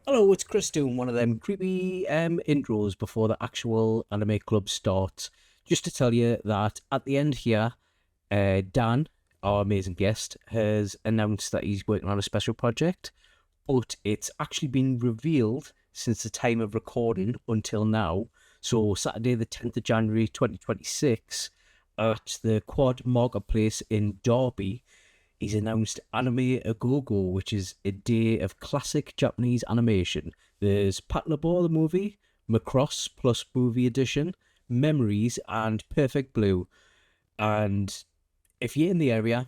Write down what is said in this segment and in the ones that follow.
Hello, it's Kris doing one of them creepy intros before the actual anime club starts. Just to tell you that at the end here, Dan, our amazing guest, has announced that he's working on a special project, but it's actually been revealed since the time of recording until now. So Saturday, the 10th of January, 2026, at the Quad Marketplace in Derby, he's announced Anime A Go Go, which is a day of classic Japanese animation. There's Patlabor the movie, Macross plus movie edition, Memories, and Perfect Blue. And if you're in the area,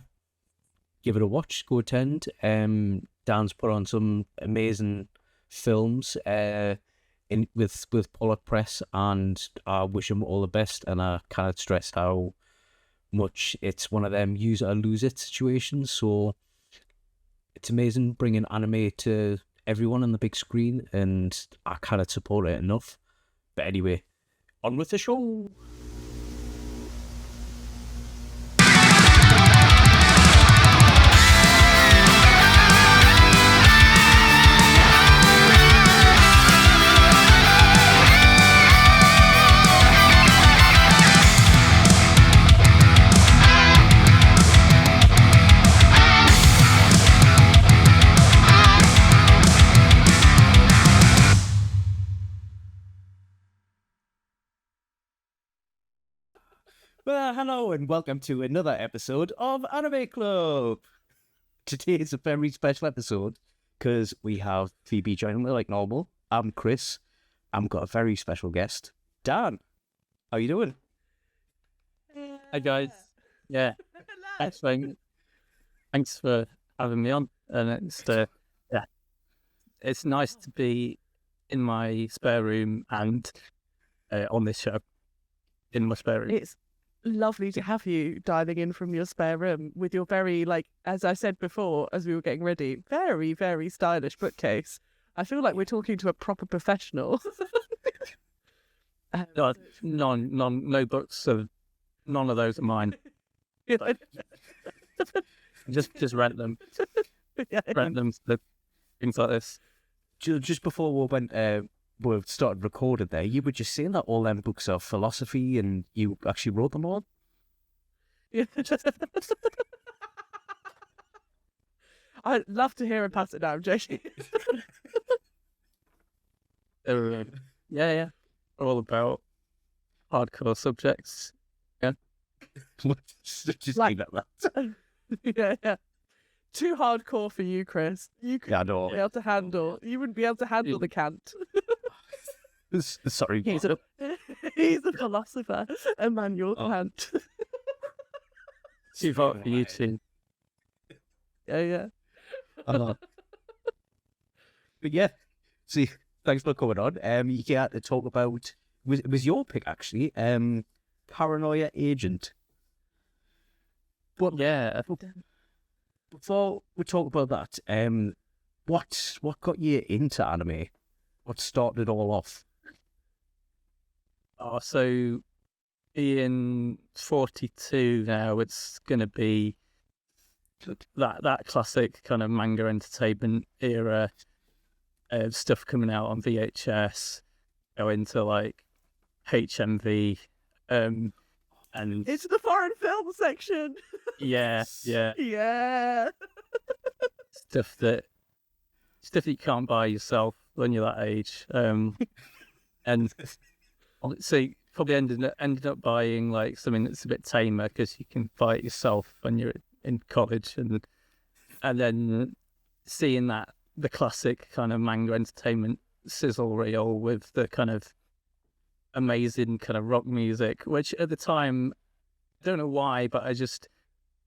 give it a watch, go attend. Dan's put on some amazing films with Porlock Press, and I wish him all the best. And I can't stress how much it's one of them use it or lose it situations. So it's amazing bringing anime to everyone on the big screen, and I cannot support it enough. But anyway, on with the show. Well, hello and welcome to another episode of Anime Club. Today is a very special episode because we have Phoebe joining me like normal. I'm Kris. I've got a very special guest, Dan. How you doing? Hi guys. Yeah. Thanks for having me on. And it's nice to be in my spare room and on this show in my spare room. It's lovely to have you diving in from your spare room with your very, as I said before, as we were getting ready, very, very stylish bookcase. I feel like we're talking to a proper professional. No books of none of those are mine. Just rent them. Yeah. Rent them for things like this. Just before we started recording there, you were just saying that all them books are philosophy and you actually wrote them all? Yeah. I'd love to hear him pass it down, Joshi. Yeah. All about hardcore subjects. Just Like- leave that. Yeah. Too hardcore for you, Kris. You Yeah, I know. be able to handle. You wouldn't be able to handle the cant. Sorry. He's a philosopher, Immanuel Kant. Too hot for you two. Yeah. But yeah, see, thanks for coming on. You get to talk about, it was your pick actually, Paranoia Agent. But Yeah. before we talk about that, what got you into anime? What started it all off? Oh, so being 42 now, it's going to be that classic kind of manga entertainment era stuff coming out on VHS, go into like HMV, and It's the foreign film section. yeah, Yeah. stuff that you can't buy yourself when you're that age, and so probably ended up buying like something that's a bit tamer because you can buy it yourself when you're in college, and then seeing that the classic kind of manga entertainment sizzle reel with the kind of amazing kind of rock music, which at the time, I don't know why, but I just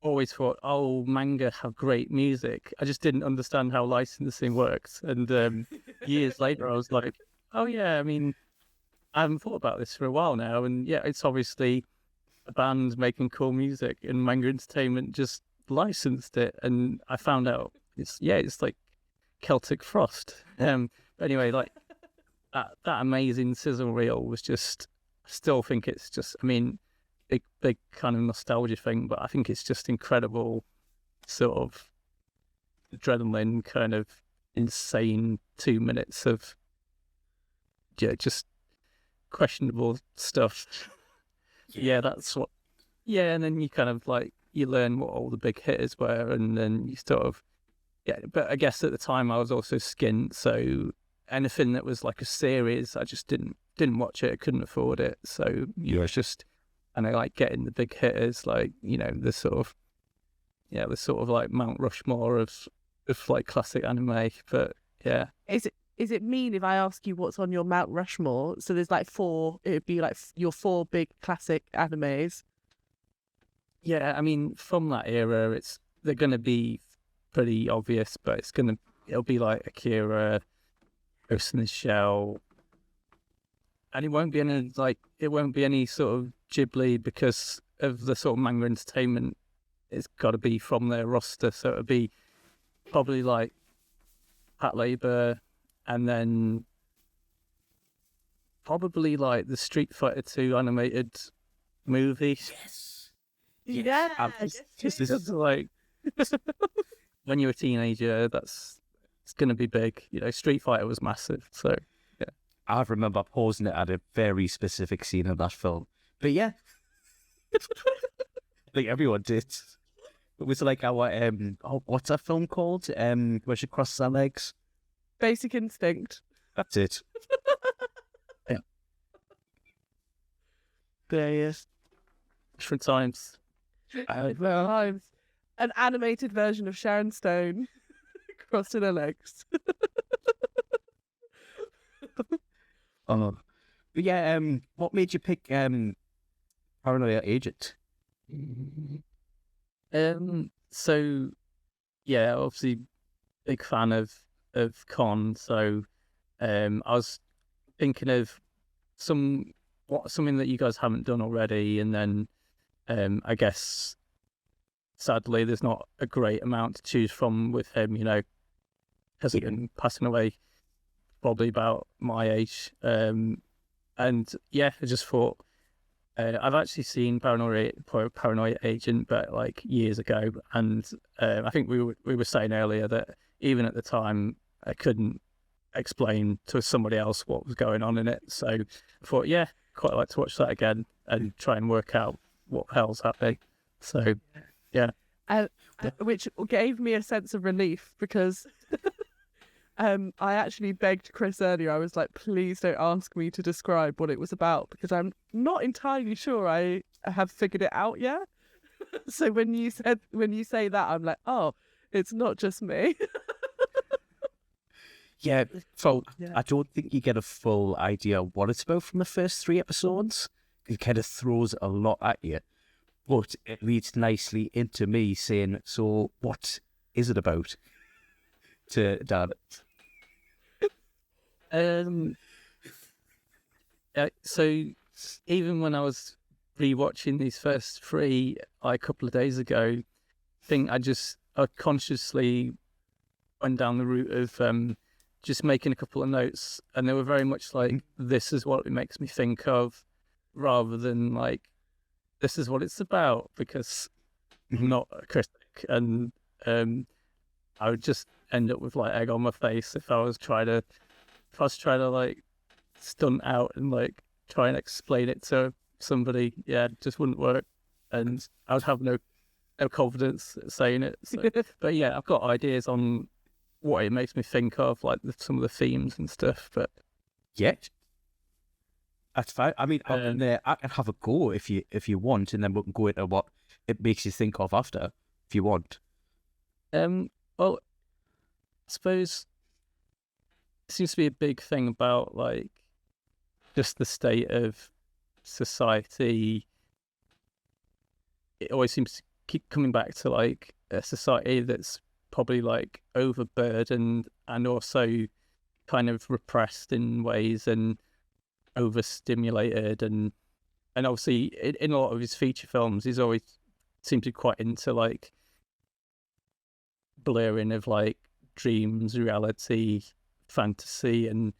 always thought, oh, manga have great music. I just didn't understand how licensing works. And years later, I was like, oh yeah, I mean, I haven't thought about this for a while now. And yeah, it's obviously a band making cool music, and manga entertainment just licensed it. And I found out it's like Celtic Frost. Anyway, like that amazing sizzle reel was just, I still think it's just, I mean, big kind of nostalgia thing, but I think it's just incredible sort of adrenaline kind of insane 2 minutes of just questionable stuff. Yeah, that's what. Yeah, and then you kind of like you learn what all the big hitters were, and then you sort of But I guess at the time I was also skint, so anything that was like a series, I just didn't watch it. I couldn't afford it, so it's just and I like getting the big hitters, like the sort of like Mount Rushmore of like classic anime. But yeah, is it mean if I ask you what's on your Mount Rushmore? So there's like four. It would be like your four big classic animes. Yeah, I mean, from that era, they're going to be pretty obvious, but it'll be like Akira, Ghost in the Shell, and it won't be any sort of Ghibli because of the sort of manga entertainment. It's got to be from their roster, so it'll be probably like Pat Labor, and then probably like the Street Fighter 2 animated movie. Yeah. Just like when you're a teenager, it's going to be big. Street Fighter was massive, so yeah. I remember pausing it at a very specific scene of that film. But yeah, like everyone did. It was like our what's that film called? Where she crosses her legs. Basic Instinct. That's it. Yeah. There he is. Different times. Times. An animated version of Sharon Stone crossing her legs. But yeah, what made you pick Paranoia Agent? So yeah, obviously big fan of Con. So I was thinking of something that you guys haven't done already, and then I guess sadly there's not a great amount to choose from with him, because he's been passing away probably about my age. And yeah, I just thought I've actually seen Paranoia Agent, but like years ago, and I think we were saying earlier that even at the time I couldn't explain to somebody else what was going on in it. So I thought, yeah, quite like to watch that again and try and work out what the hell's happening. So yeah, which gave me a sense of relief because I actually begged Kris earlier. I was like, please don't ask me to describe what it was about because I'm not entirely sure I have figured it out yet. So when you say that, I'm like, oh, it's not just me. Yeah, so I don't think you get a full idea of what it's about from the first 3 episodes. It kind of throws a lot at you, but it leads nicely into me saying, so what is it about? To Dan. So even when I was rewatching these first 3 a couple of days ago, I think I consciously went down the route of just making a couple of notes, and they were very much like, this is what it makes me think of, rather than like, this is what it's about, because I'm not a critic, and I would just end up with like egg on my face if I was trying to like stunt out and like try and explain it to somebody. Yeah, it just wouldn't work, and I would have no confidence saying it. So, but yeah, I've got ideas on what it makes me think of, like some of the themes and stuff. But yeah, that's fine. I mean, I can have a go if you want, and then we can go into what it makes you think of after, if you want. Well, I suppose it seems to be a big thing about like just the state of society. It always seems to keep coming back to like a society that's probably like overburdened and also kind of repressed in ways and overstimulated, and obviously in a lot of his feature films he's always seemed to be quite into like blurring of like dreams, reality, fantasy, and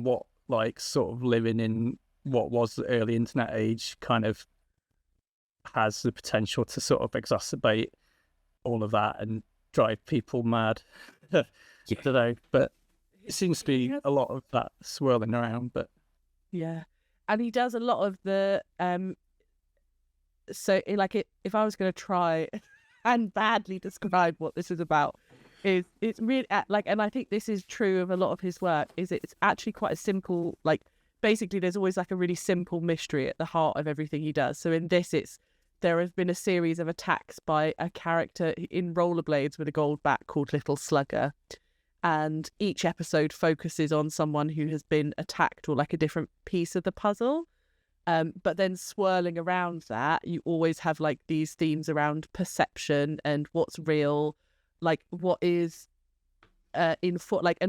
what like sort of living in what was the early internet age kind of has the potential to sort of exacerbate all of that and drive people mad. I don't know, but it seems to be a lot of that swirling around. But Yeah, and he does a lot of the So, if I was going to try and badly describe what this is about, it's really and I think this is true of a lot of his work. Is it's actually quite a simple, basically there's always like a really simple mystery at the heart of everything he does. So in this, there have been a series of attacks by a character in rollerblades with a gold bat called Little Slugger, and each episode focuses on someone who has been attacked or like a different piece of the puzzle. But then swirling around that, you always have like these themes around perception and what's real, like what is and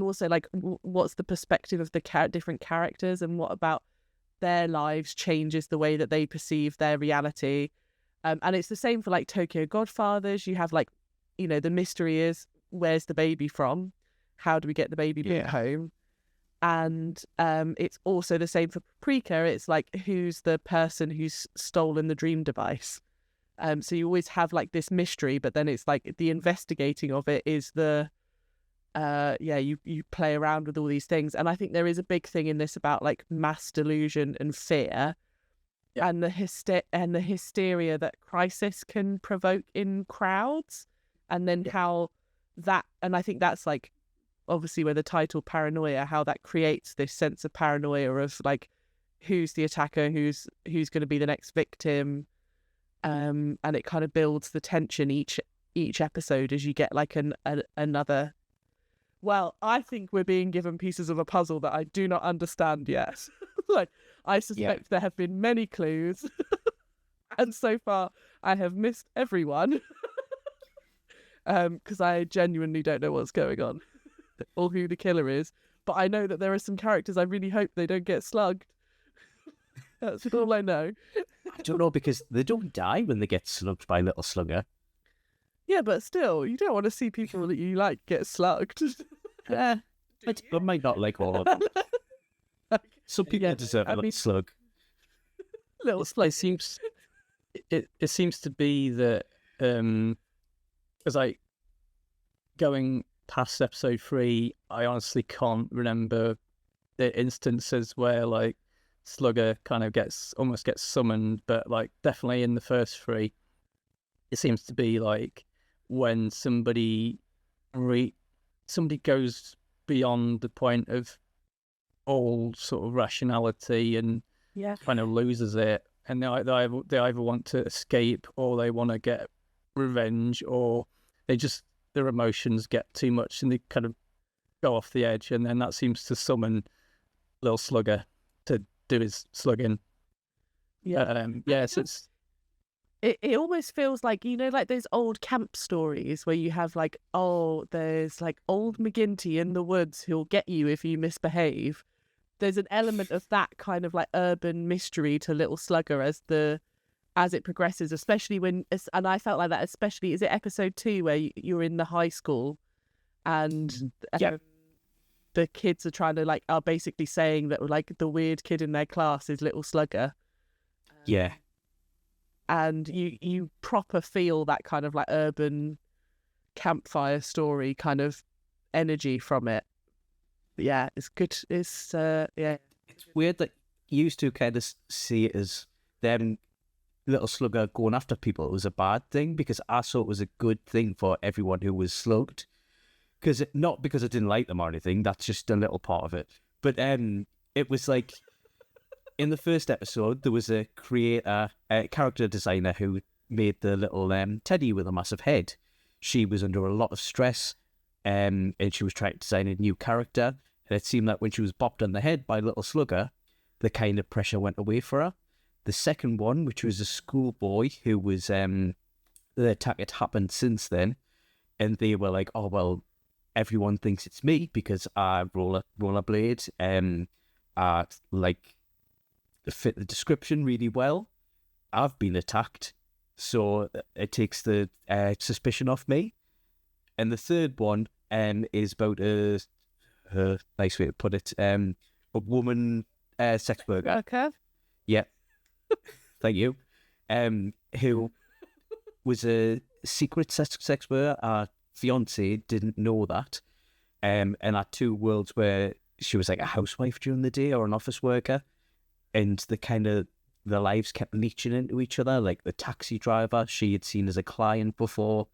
also like what's the perspective of the different characters, and what about their lives changes the way that they perceive their reality. And it's the same for like Tokyo Godfathers. You have the mystery is, where's the baby from? How do we get the baby back home? And it's also the same for Paprika. It's like, who's the person who's stolen the dream device? So you always have like this mystery, but then it's like the investigating of it is you play around with all these things. And I think there is a big thing in this about like mass delusion and fear, and the hysteria that crisis can provoke in crowds, and then how that, and I think that's like obviously where the title Paranoia, how that creates this sense of paranoia of like who's the attacker, who's going to be the next victim, and it kind of builds the tension each episode as you get like another. Well, I think we're being given pieces of a puzzle that I do not understand yet. I suspect there have been many clues, and so far I have missed everyone because I genuinely don't know what's going on or who the killer is. But I know that there are some characters I really hope they don't get slugged. That's all I know. I don't know, because they don't die when they get slugged by Little Slugger. Yeah, but still, you don't want to see people that you like get slugged. I might not like all of them. Some people deserve a little slug. Little slug. It seems to be that as going past episode 3, I honestly can't remember the instances where like Slugger kind of almost gets summoned, but like definitely in the first 3, it seems to be like when somebody goes beyond the point of all sort of rationality and kind of loses it, and they either want to escape, or they want to get revenge, or their emotions get too much and they kind of go off the edge, and then that seems to summon Little Slugger to do his slugging. So it almost feels like, like those old camp stories where you have like, there's like old McGinty in the woods who'll get you if you misbehave. There's an element of that kind of like urban mystery to Little Slugger as it progresses, especially and I felt like that, especially, is it episode 2 where you're in the high school and the kids are trying to are basically saying that like the weird kid in their class is Little Slugger. And you proper feel that kind of like urban campfire story kind of energy from it. Yeah, it's good. It's It's weird that you used to kind of see it as them Little Slugger going after people was a bad thing, because I saw it was a good thing for everyone who was slugged. Not because I didn't like them or anything, that's just a little part of it. But it was like, in the first episode, there was a character designer who made the little teddy with a massive head. She was under a lot of stress, and she was trying to design a new character. And it seemed like when she was bopped on the head by Little Slugger, the kind of pressure went away for her. The second one, which was a schoolboy who was, the attack had happened since then, and they were like, oh, well, everyone thinks it's me because I rollerblade, I fit the description really well. I've been attacked, so it takes the suspicion off me. And the third one is about a nice way to put it, a woman sex worker. Okay. Yeah. Thank you. Who was a secret sex worker. Our fiance didn't know that, and had two worlds where she was like a housewife during the day or an office worker, and the lives kept leeching into each other. Like the taxi driver she had seen as a client before,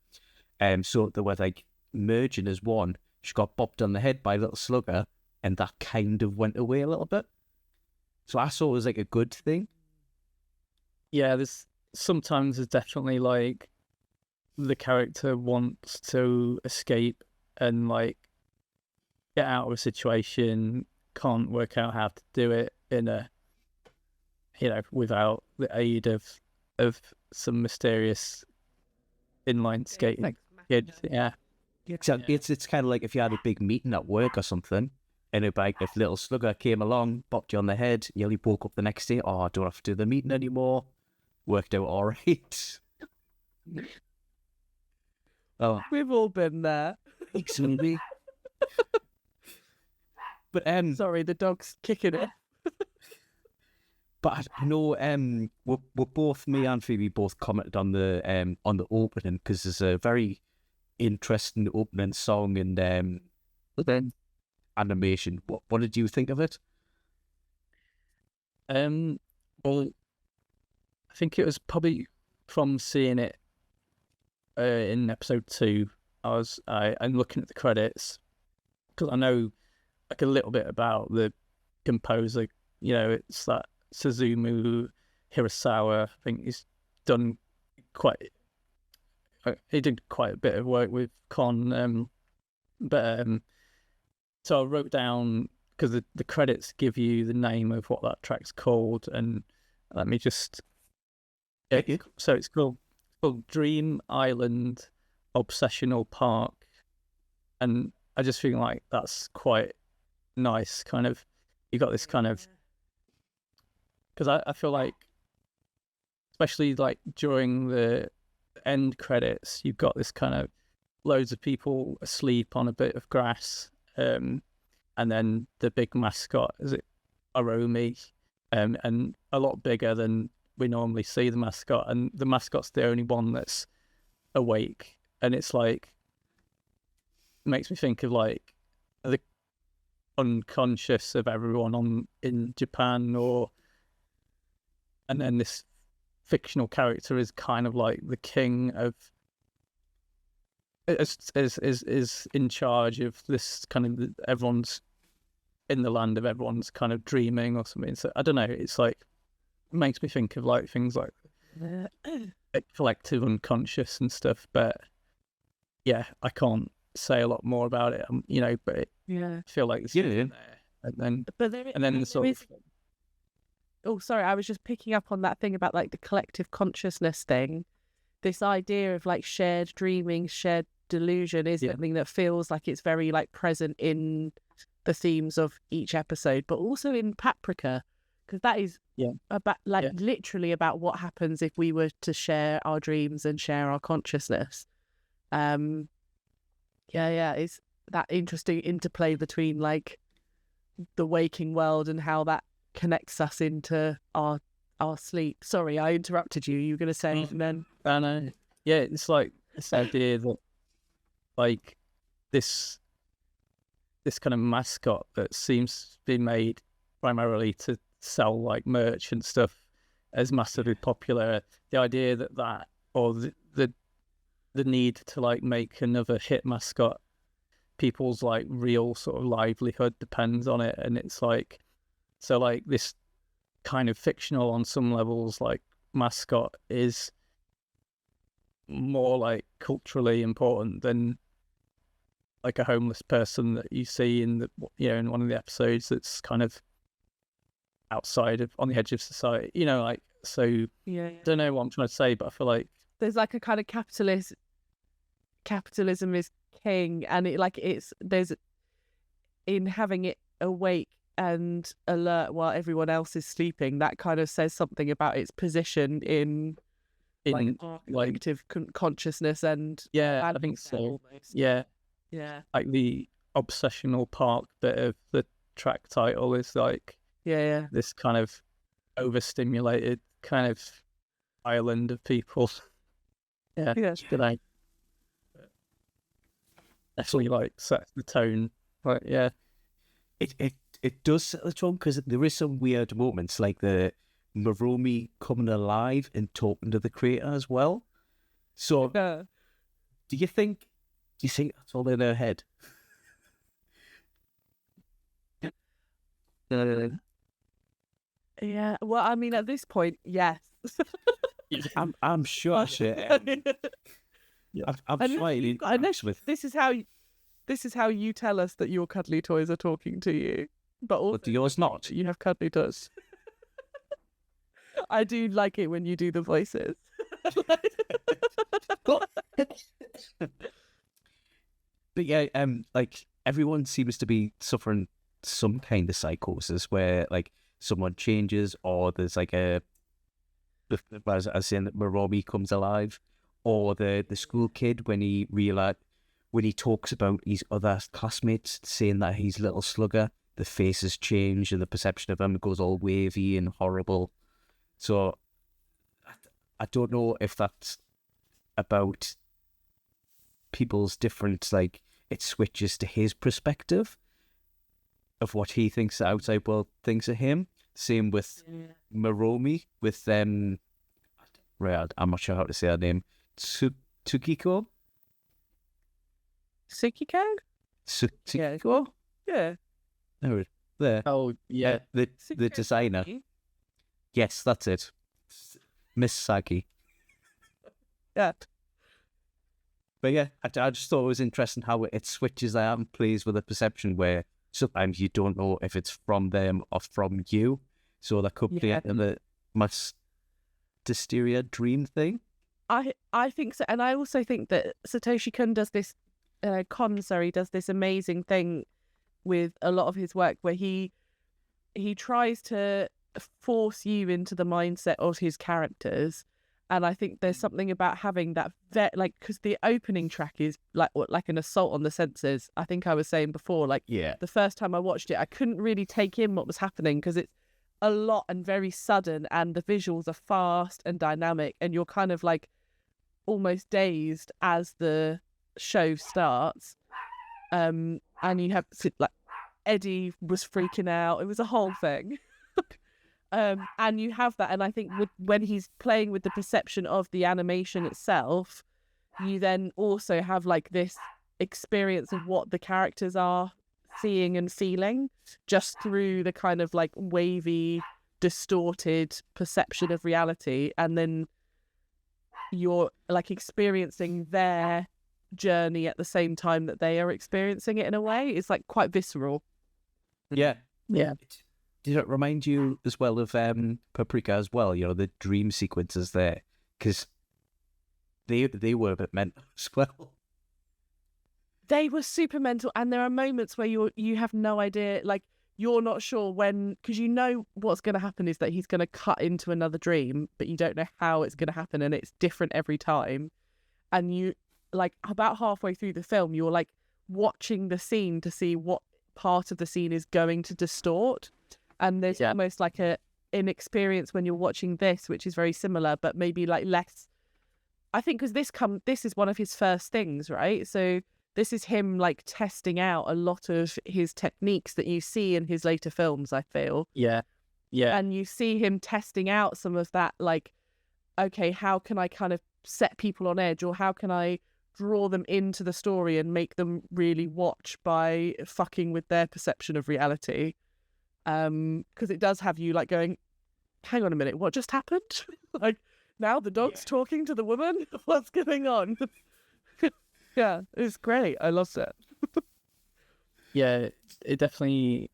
so they were like merging as one. She got bopped on the head by a little slugger, and that kind of went away a little bit. So I saw it was like a good thing. Yeah, there's definitely like the character wants to escape and like get out of a situation, can't work out how to do it in a, without the aid of some mysterious inline skating. Yeah. It's kind of like if you had a big meeting at work or something, and it'd be like if little slugger came along, bopped you on the head, you only woke up the next day, I don't have to do the meeting anymore. Worked out all right. Oh, We've all been there. excellently. But Sorry, the dog's kicking it. But I know we're both, me and Phoebe both commented on the opening, because there's a very interesting opening song and then animation. What did you think of it? Well, I think it was probably from seeing it in episode 2. I'm looking at the credits because I know like a little bit about the composer. It's that Suzumu Hirasawa. I think he did quite a bit of work with Con. So I wrote down, because the credits give you the name of what that track's called, and let me just. So it's called Dream Island Obsessional Park, and I just feel like that's quite nice. Kind of, you got this kind of, because I feel like, especially like during the end credits, you've got this kind of loads of people asleep on a bit of grass, and then the big mascot, is it Aromi, and a lot bigger than we normally see the mascot, and the mascot's the only one that's awake, and it's like makes me think of like the unconscious of everyone in Japan, and then this fictional character is kind of like the king of is in charge of this kind of, everyone's in the land of everyone's kind of dreaming or something. So I don't know, it's like, it makes me think of like things like collective unconscious and stuff, but yeah, I can't say a lot more about it, but I feel like it's in there, and then sort of. Oh, sorry, I was just picking up on that thing about like the collective consciousness thing. This idea of like shared dreaming, shared delusion is something that feels like it's very like present in the themes of each episode, but also in Paprika, because that is about literally about what happens if we were to share our dreams and share our consciousness. It's that interesting interplay between like the waking world and how that connects us into our sleep. Sorry, I interrupted you. You were going to say it, and then I know. Yeah, it's like this idea that like this kind of mascot that seems to be made primarily to sell like merch and stuff is massively popular. The idea that or the need to like make another hit mascot, people's like real sort of livelihood depends on it, and it's like, so like this kind of fictional on some levels like mascot is more like culturally important than like a homeless person that you see in in one of the episodes that's kind of outside of, on the edge of society, like, so I don't know what I'm trying to say, but I feel like there's like a kind of capitalism is king, and there's in having it awake and alert while everyone else is sleeping, that kind of says something about its position in like collective consciousness. And I think so almost. Yeah like the obsessional park bit of the track title is like this kind of overstimulated kind of island of people. Good idea. definitely like sets the tone. Like, yeah, It does set the tone because there is some weird moments like the Maromi coming alive and talking to the creator as well. So Yeah. do you think that's all in her head? Yeah. Well, I mean, at this point, yes. I'm sure she. I'm And sure it you've got- and interacts with. this is how you tell us that your cuddly toys are talking to you. But also, But do yours not? you have cuddly toys. I do like it when you do the voices. But yeah, like everyone seems to be suffering some kind of psychosis where like someone changes or there's like as I saying that Maromi comes alive, or the school kid when he talks about his other classmates saying that he's little slugger, the faces change and the perception of him goes all wavy and horrible. So I don't know if that's about people's different, like it switches to his perspective of what he thinks the outside world thinks of him. Same with Maromi with right, I'm not sure how to say her name. Tsukiko? Sukiko? Tsukiko? Yeah. No, there. oh yeah, The Sukiko designer. Saki. Yes, that's it. Miss Saki. Yeah. But yeah, I just thought it was interesting how it switches that and plays with a perception where sometimes you don't know if it's from them or from you. So that could play Yeah. into the mass hysteria dream thing. I think so, and I also think that Satoshi Kon does this. Does this amazing thing with a lot of his work where he tries to force you into the mindset of his characters, and I think there's something about having that because the opening track is like an assault on the senses. I think I was saying before, like Yeah. the first time I watched it, I couldn't really take in what was happening because it's a lot and very sudden, and the visuals are fast and dynamic, and you're kind of like almost dazed as the show starts. And you have like Eddie was freaking out. It was a whole thing. And you have that, and I think when he's playing with the perception of the animation itself, you then also have like this experience of what the characters are seeing and feeling just through the kind of like wavy, distorted perception of reality, and then you're like experiencing their journey at the same time that they are experiencing it in a way. It's like quite visceral. Yeah. yeah. Did it remind you as well of Paprika as well? You know, the dream sequences there, because they were a bit mental as well. They were super mental, and there are moments where you have no idea, like you're not sure when, because you know what's going to happen is that he's going to cut into another dream, but you don't know how it's going to happen, and it's different every time. And you, like about halfway through the film, you're like watching the scene to see what part of the scene is going to distort. And there's almost like an experience when you're watching this, which is very similar, but maybe like less. I think because this is one of his first things, right? So this is him like testing out a lot of his techniques that you see in his later films, I feel. Yeah. And you see him testing out some of that, like, okay, how can I kind of set people on edge, or how can I draw them into the story and make them really watch by fucking with their perception of reality. Because it does have you like going, hang on a minute, what just happened? Like, now the dog's talking to the woman? What's going on? Yeah, it's great. I loved it. Yeah, it definitely,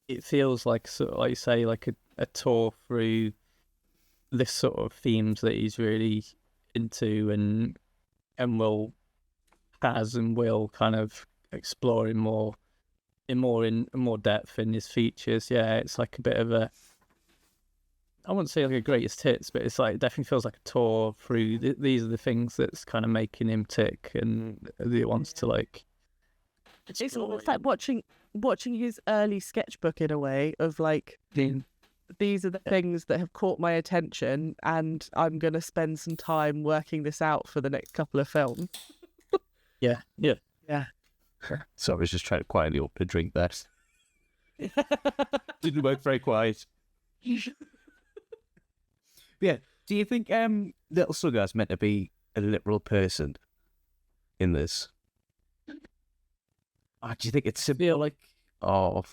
it feels like, sort of like you say, like a tour through this sort of themes that he's really into and will kind of explore in more depth in his features. Yeah, it's like a bit of a, I wouldn't say like a greatest hits, but it's like, it definitely feels like a tour through these are the things that's kind of making him tick and that he wants to like It's almost like watching his early sketchbook in a way of like, these are the things that have caught my attention, and I'm going to spend some time working this out for the next couple of films. Yeah. So I was just trying to quietly open a drink there. Didn't work very quiet. Yeah. Do you think Little Slugger's meant to be a literal person in this? Do you think it's symbolic? Oh,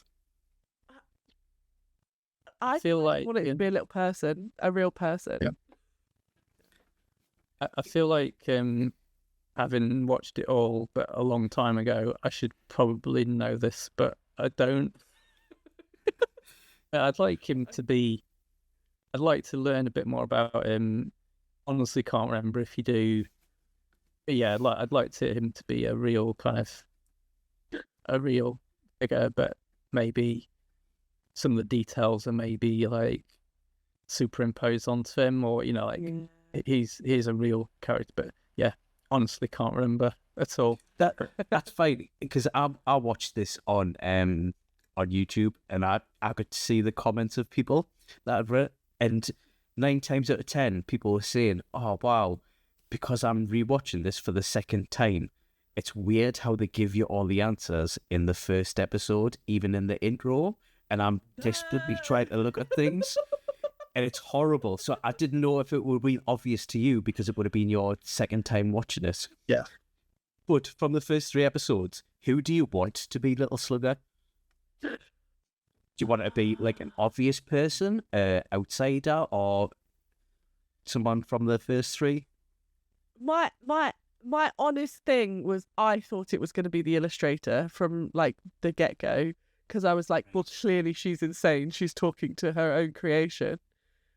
I feel like want it to be a little person, a real person. Yeah. I feel like having watched it all but a long time ago, I should probably know this, but I don't. I'd like him to be. I'd like to learn a bit more about him. Honestly, can't remember if you do. But yeah, I'd like him to be a real figure, but maybe some of the details are maybe like superimposed onto him, or he's a real character. But yeah, honestly, can't remember at all. that's fine, because I watched this on YouTube, and I could see the comments of people that had read it, and 9 times out of 10 people were saying, "Oh wow, because I'm rewatching this for the second time, it's weird how they give you all the answers in the first episode, even in the intro, and I'm desperately trying to look at things." And it's horrible. So I didn't know if it would be obvious to you because it would have been your second time watching it. Yeah. But from the first 3 episodes, who do you want to be Little Slugger? Do you want it to be like an obvious person, outsider, or someone from the first 3? My honest thing was I thought it was going to be the illustrator from like the get-go, because I was like, well, clearly she's insane. She's talking to her own creation.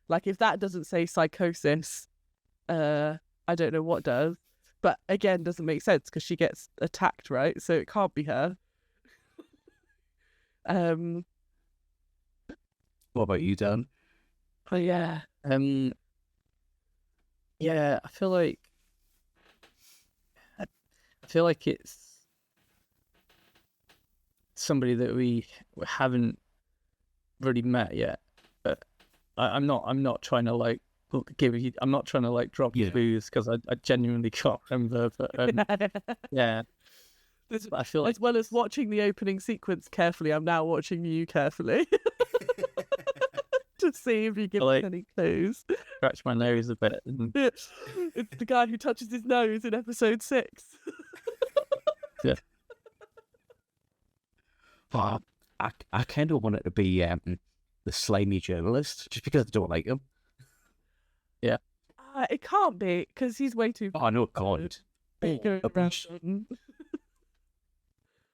Like, if that doesn't say psychosis, I don't know what does. But again, doesn't make sense because she gets attacked, right? So it can't be her. What about you, Dan? But yeah. Yeah, I feel like it's somebody that we haven't really met yet. But I'm not trying to like give you. I'm not trying to like drop clues because I genuinely can't remember. But yeah. I feel like, as well as watching the opening sequence carefully, I'm now watching you carefully to see if you give us any clues. Scratch my nose a bit. It's the guy who touches his nose in episode 6. Yeah. Oh, I kind of want it to be the slimy journalist, just because I don't like him. Yeah. It can't be, because he's way too... Oh, no, it can't.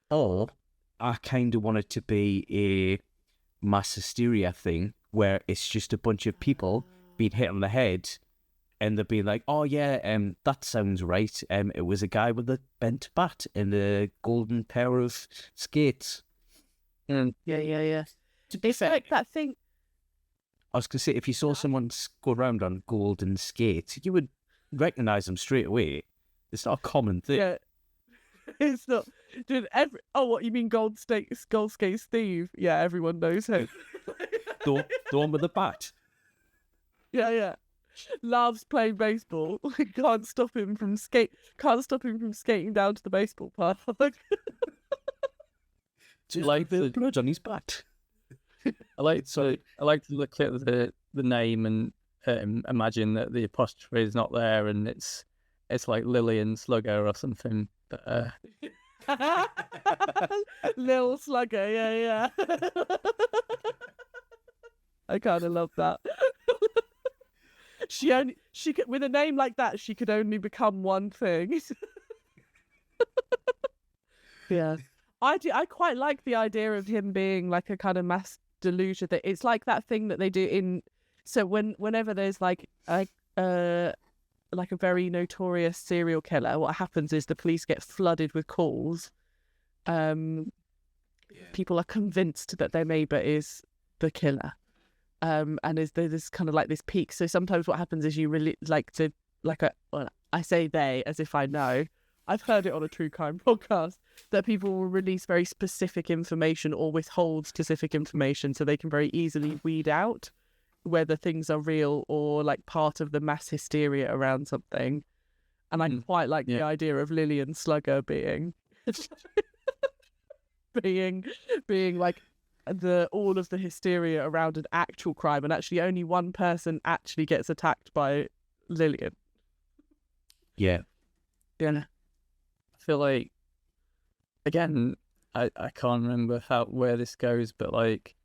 Or I kind of want it to be a mass hysteria thing, where it's just a bunch of people being hit on the head, and they'll be like, "Oh yeah, that sounds right. It was a guy with a bent bat and a golden pair of skates." Yeah. To be fair, like that thing. I was gonna say, if you saw someone go around on golden skates, you would recognize them straight away. It's not a common thing. Yeah. It's not. Dude, what you mean gold skates Steve? Yeah, everyone knows him. The one with the bat. Yeah. Loves playing baseball. Can't stop him from skating down to the baseball park. Just like the blood on his bat. I like to look at the name and imagine that the apostrophe is not there, and it's like Lillian Slugger or something. But, Lil Slugger, yeah. I kind of love that. She could, with a name like that, she could only become one thing. Yeah, I quite like the idea of him being like a kind of mass delusion. That it's like that thing that they do in. So whenever there's like a very notorious serial killer, what happens is the police get flooded with calls. People are convinced that their neighbour is the killer. And there's this kind of like this peak. So sometimes what happens is you really I say they as if I know. I've heard it on a true crime podcast that people will release very specific information or withhold specific information so they can very easily weed out whether things are real or like part of the mass hysteria around something. And I quite like the idea of Lillian Slugger being being like all of the hysteria around an actual crime, and actually only one person actually gets attacked by Lillian. Yeah. Yeah. I feel like, again, I can't remember where this goes, but like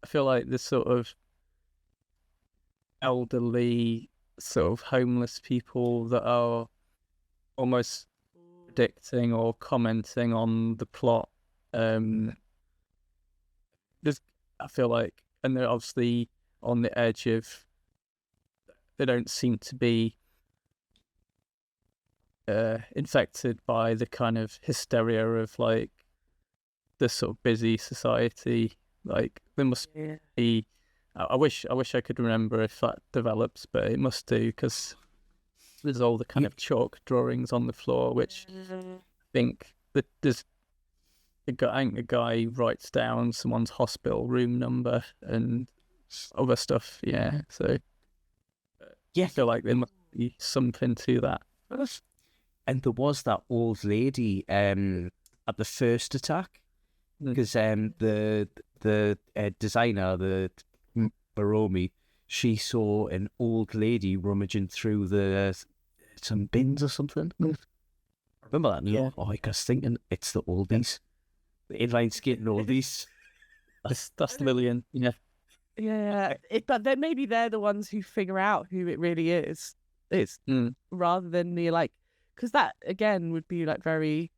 I feel like this sort of elderly, sort of homeless people that are almost predicting or commenting on the plot. I feel like, and they're obviously on the edge of. They don't seem to be infected by the kind of hysteria of like this sort of busy society. Like there must be. I wish I could remember if that develops, but it must do, because there's all the kind of chalk drawings on the floor, which I think that there's a guy writes down someone's hospital room number and other stuff. Yeah, so I feel like there must be something to that. And there was that old lady at the first attack, because the designer, the Baromi, she saw an old lady rummaging through some bins or something. Remember that? Yeah. Oh, I was thinking it's the oldies, the inline skating oldies. That's Lillian. Yeah. Yeah, but then maybe they're the ones who figure out who it really is. It's rather than the like, because that again would be like very.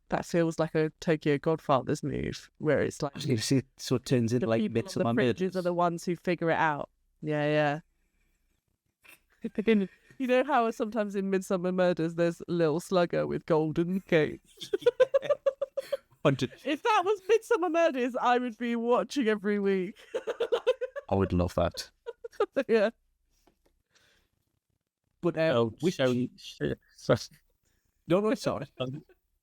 That feels like a Tokyo Godfathers move, where it's like I was going to say, so it turns into the like people Midsummer on the Murders. fringes are the ones who figure it out. Yeah. You know how sometimes in Midsummer Murders there's a little slugger with golden gates. If that was Midsummer Murders, I would be watching every week. I would love that. Yeah. But No, sorry.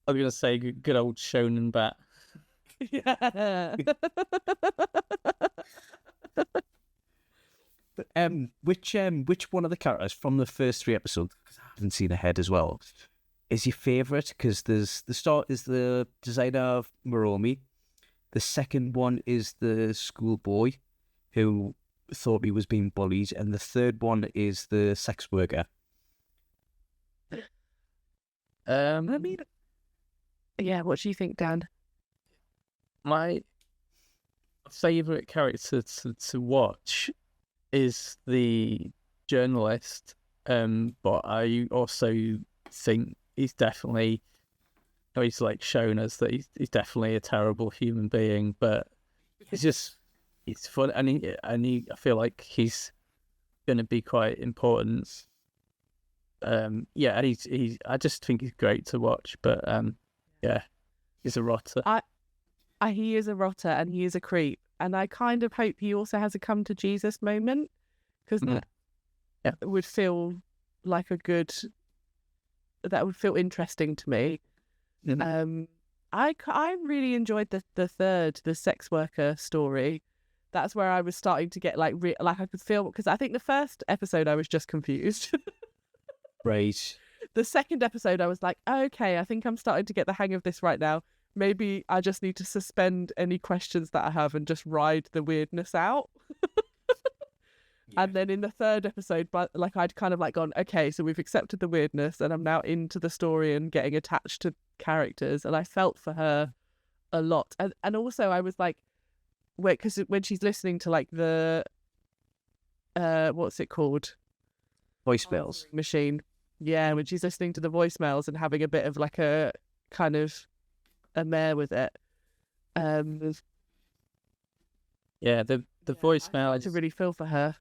I was going to say good old Shonen Bat. Yeah. But which one of the characters from the first 3 episodes, because I haven't seen ahead as well, is your favourite? Because there's the start is the designer of Moromi. The second one is the schoolboy who thought he was being bullied, and the third one is the sex worker. I mean, yeah. What do you think, Dan? My favourite character to watch is the journalist, but I also think he's definitely, he's like shown us that he's definitely a terrible human being, but he's fun, and I feel like he's going to be quite important. And I just think he's great to watch, but he's a rotter. He is a rotter and he is a creep, and I kind of hope he also has a come to Jesus moment, because that would feel like that would feel interesting to me. I really enjoyed the sex worker story. That's where I was starting to get like I could feel, because I think the first episode I was just confused. Right. The second episode I was like, okay, I think I'm starting to get the hang of this right now. Maybe I just need to suspend any questions that I have and just ride the weirdness out. And then in the third episode, I'd kind of like gone, okay, so we've accepted the weirdness and I'm now into the story and getting attached to characters. And I felt for her a lot. And also I was like, wait, because when she's listening to like the, what's it called? Voicemails. Machine. Yeah, when she's listening to the voicemails and having a bit of like a kind of a mare with it. The voicemail. I to really feel for her.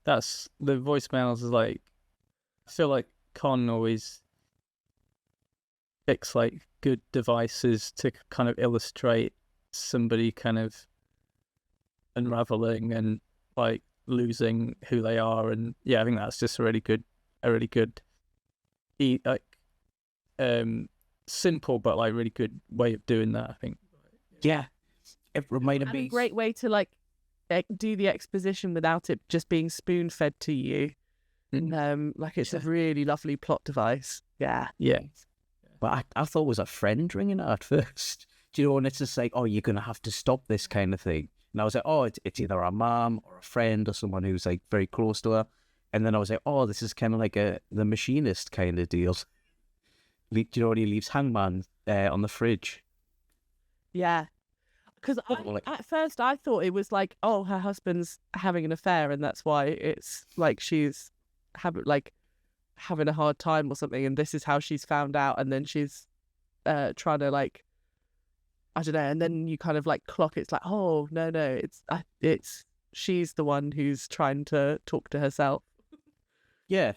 That's the voicemails is like, I feel like Con always picks like good devices to kind of illustrate somebody kind of unraveling and like losing who they are, and I think that's just a really good simple but like really good way of doing that, I think. Yeah, it reminded me. A great way to like do the exposition without it just being spoon fed to you. Like it's a really lovely plot device. Yeah. But I thought it was a friend ringing her at first. Do you know, and it's just like, oh, you're gonna have to stop this kind of thing. And I was like, oh, it's either a mom or a friend or someone who's like very close to her. And then I was like, oh, this is kind of like the machinist kind of deal. Do you know when he leaves Hangman on the fridge? Yeah. Because at first I thought it was like, oh, her husband's having an affair and that's why it's like she's having a hard time or something, and this is how she's found out, and then she's trying to like, I don't know, and then you kind of like clock it's like, oh no, it's she's the one who's trying to talk to herself. Yeah.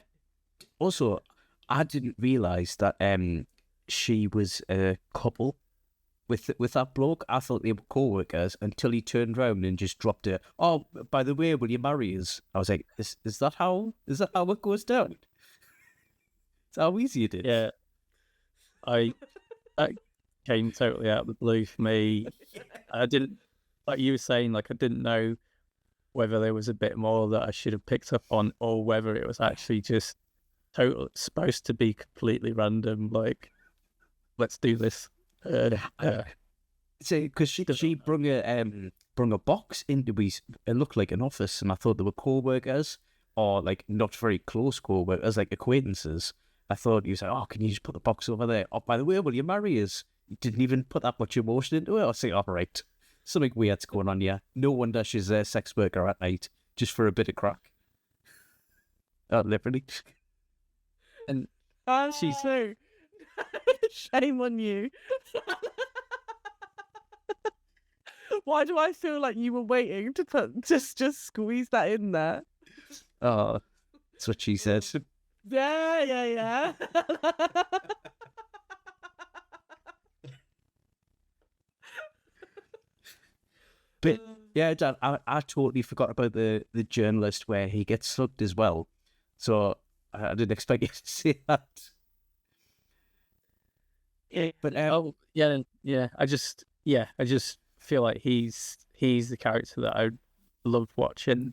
Also, I didn't realise that she was a couple with that bloke. I thought they were co-workers until he turned around and just dropped it. Oh, by the way, will you marry us? I was like, is that how it goes down? It's how easy it is. Yeah. That came totally out of the blue for me. I didn't, like you were saying, like I didn't know whether there was a bit more that I should have picked up on, or whether it was actually just supposed to be completely random. Like, let's do this. Because she brung a box into his. It looked like an office, and I thought they were co-workers or like not very close co-workers, like acquaintances. I thought he was like, oh, can you just put the box over there? Oh, by the way, will you marry us? You didn't even put that much emotion into it. I was like, all right, something weird's going on here. No wonder she's a sex worker at night just for a bit of crack. Literally. And She's so shame on you. Why do I feel like you were waiting to put just squeeze that in there? Oh, that's what she said. Yeah. But yeah, Dan, I totally forgot about the journalist where he gets slugged as well. So I didn't expect you to say that. Yeah, but I just feel like he's the character that I loved watching.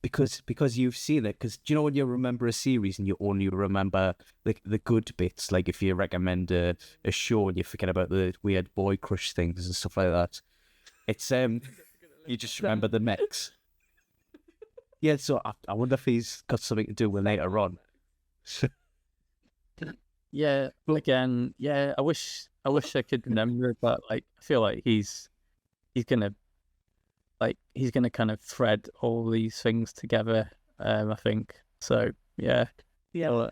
Because you've seen it. Because do you know when you remember a series and you only remember the good bits, like if you recommend a show and you forget about the weird boy crush things and stuff like that. It's you just remember the mix. Yeah, so I wonder if he's got something to do with later on. Yeah, again, yeah. I wish I could remember, but like I feel like he's gonna kind of thread all these things together. I think so. Yeah. Yeah.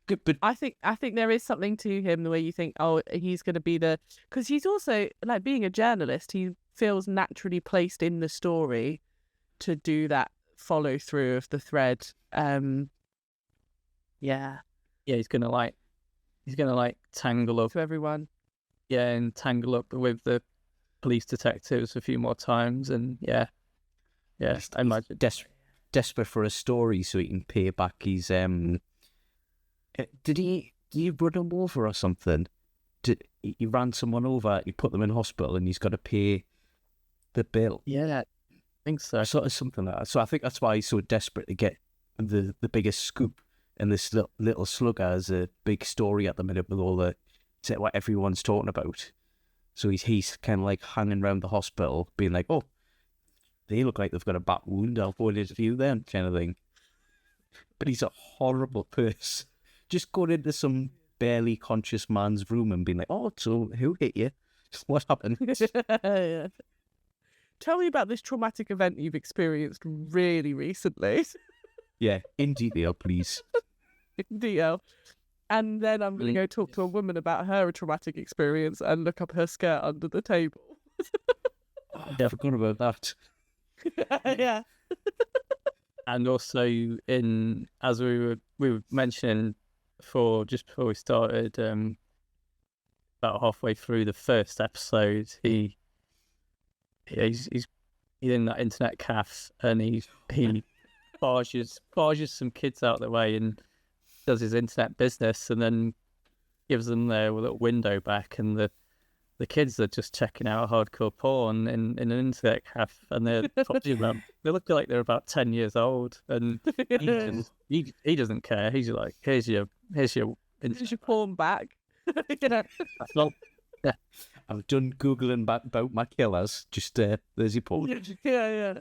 Good, but I think there is something to him the way you think, oh, he's going to be because he's also like being a journalist. He feels naturally placed in the story to do that follow through of the thread. Yeah, he's gonna tangle up to everyone. Yeah, and tangle up with the police detectives a few more times, and yeah, I imagine desperate for a story so he can pay back his Did he run him over or something? He ran someone over, he put them in hospital, and he's got to pay the bill. Yeah, I think so. Sort of something like that. So I think that's why he's so desperate to get the biggest scoop. And this little slugger has a big story at the minute with all what everyone's talking about. So he's kind of like hanging around the hospital, being like, oh, they look like they've got a bat wound, I'll go and interview them, kind of thing. But he's a horrible person. Just going into some barely conscious man's room and being like, oh, so who hit you? What happened? Yeah. Tell me about this traumatic event you've experienced really recently. Yeah, in detail, please. In detail. And then I'm going to go talk to a woman about her traumatic experience and look up her skirt under the table. I forgot about that. Yeah. And also, as we were mentioning just before we started, about halfway through the first episode, he's in that internet cafe and he barges some kids out of the way and does his internet business, and then gives them their little window back, and the kids are just checking out hardcore porn in an internet cafe, and they look like they're about 10 years old, and he doesn't care. He's like, here's your porn back. That's I've done Googling about my killers. Just there's your poll. Yeah.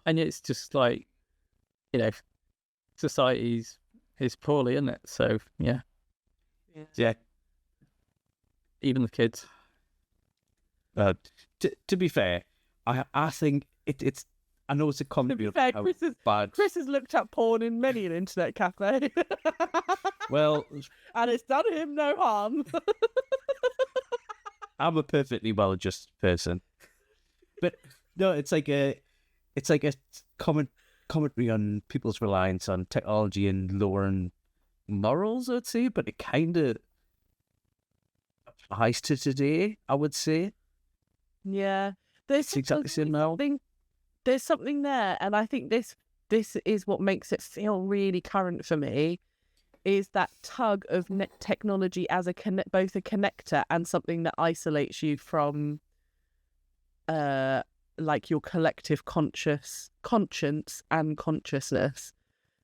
And it's just like, you know, society's is poorly, isn't it? So yeah, Yeah. even the kids. To be fair, I think it's. I know it's a To comedy be fair, of how bad. Kris has looked at porn in many an internet cafe. Well, and it's done him no harm. I'm a perfectly well-adjusted person, but no, it's like a commentary on people's reliance on technology and lowering morals, I'd say, but it kind of applies to today, I would say. Yeah, there's It's exactly the same now. There's something there, and I think this is what makes it feel really current for me, is that tug of technology as both a connector and something that isolates you from, like your collective conscience and consciousness.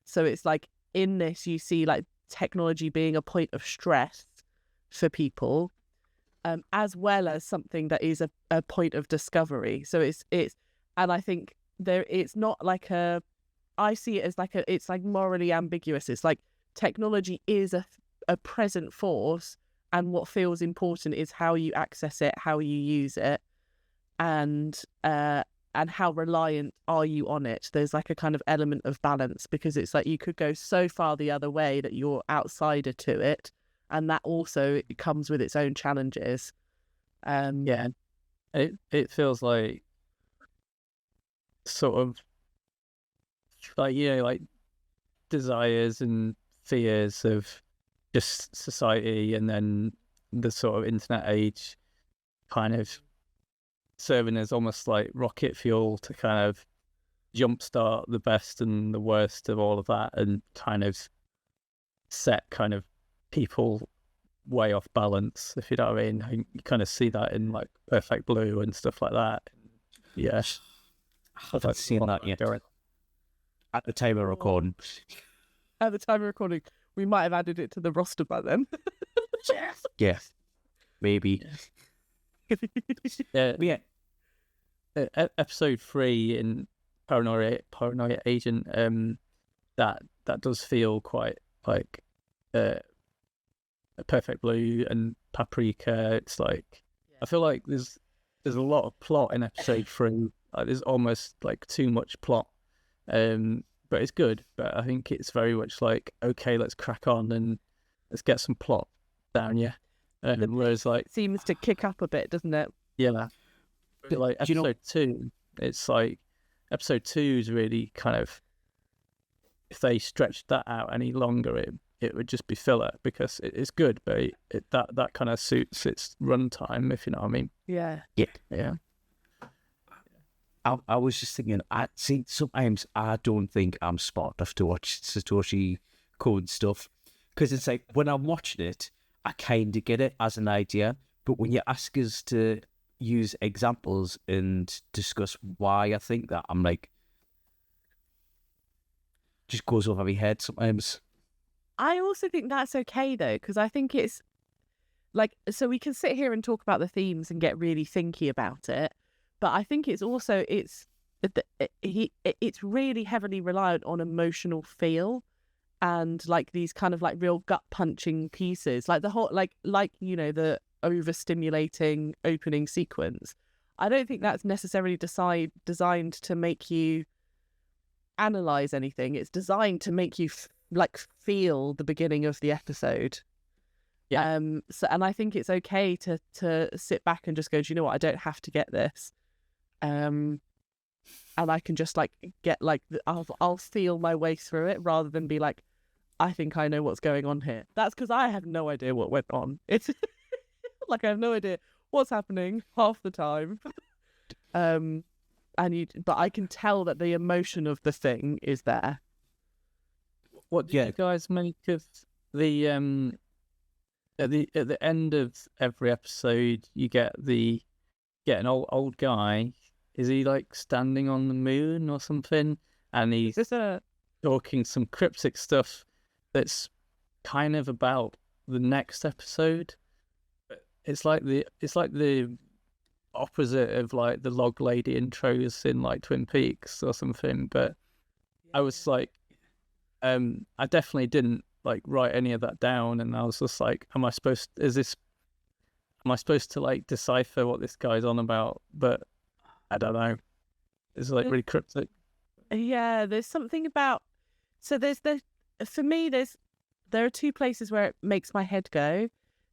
So it's like in this you see like technology being a point of stress for people, as well as something that is a point of discovery. So it's and I think it's not like I see it as like it's like morally ambiguous. It's like technology is a present force, and what feels important is how you access it, how you use it, and how reliant are you on it. There's like a kind of element of balance, because it's like you could go so far the other way that you're outsider to it, and that also comes with its own challenges. Yeah, it feels like sort of like, you know, like desires and fears of just society, and then the sort of internet age kind of serving as almost like rocket fuel to kind of jumpstart the best and the worst of all of that, and kind of set kind of people way off balance, if you know what I mean. You kind of see that in like Perfect Blue and stuff like that. Yeah, I haven't seen that yet. At the time of recording. At the time of recording, we might have added it to the roster by then. Yeah, maybe. Yeah. Episode 3 in Paranoia Agent, that does feel quite like a Perfect Blue and Paprika. It's like, I feel like there's a lot of plot in episode 3. Like there's almost like too much plot, but it's good. But I think it's very much like, okay, let's crack on and let's get some plot down, yeah. Whereas like seems to kick up a bit, doesn't it? Yeah, but like episode 2, it's like episode 2 is really kind of, if they stretched that out any longer, it would just be filler, because it's good, but that kind of suits its runtime, if you know what I mean. Yeah. I was just thinking, sometimes I don't think I'm smart enough to watch Satoshi code stuff, because it's like when I'm watching it, I kind of get it as an idea, but when you ask us to use examples and discuss why I think that, I'm like, just goes over my head sometimes. I also think that's okay though, because I think it's like, so we can sit here and talk about the themes and get really thinky about it, but I think it's also it's really heavily reliant on emotional feel, and like these kind of like real gut punching pieces, like the whole like you know, the overstimulating opening sequence. I don't think that's necessarily designed to make you analyze anything. It's designed to make you feel the beginning of the episode. Yeah. So, and I think it's okay to sit back and just go, do you know what? I don't have to get this. And I can just like get like I'll feel my way through it, rather than be like, I think I know what's going on here. That's because I have no idea what went on. It's like I have no idea what's happening half the time. But I can tell that the emotion of the thing is there. What do you guys make of the at the end of every episode you get an old guy? Is he like standing on the moon or something? And he's talking some cryptic stuff that's kind of about the next episode. it's like the opposite of like the log lady intros in like Twin Peaks or something. But I was like, I definitely didn't like write any of that down, and I was just like, am I supposed to like decipher what this guy's on about? But I don't know. It's like really cryptic. Yeah, there's something about. So for me, there are two places where it makes my head go.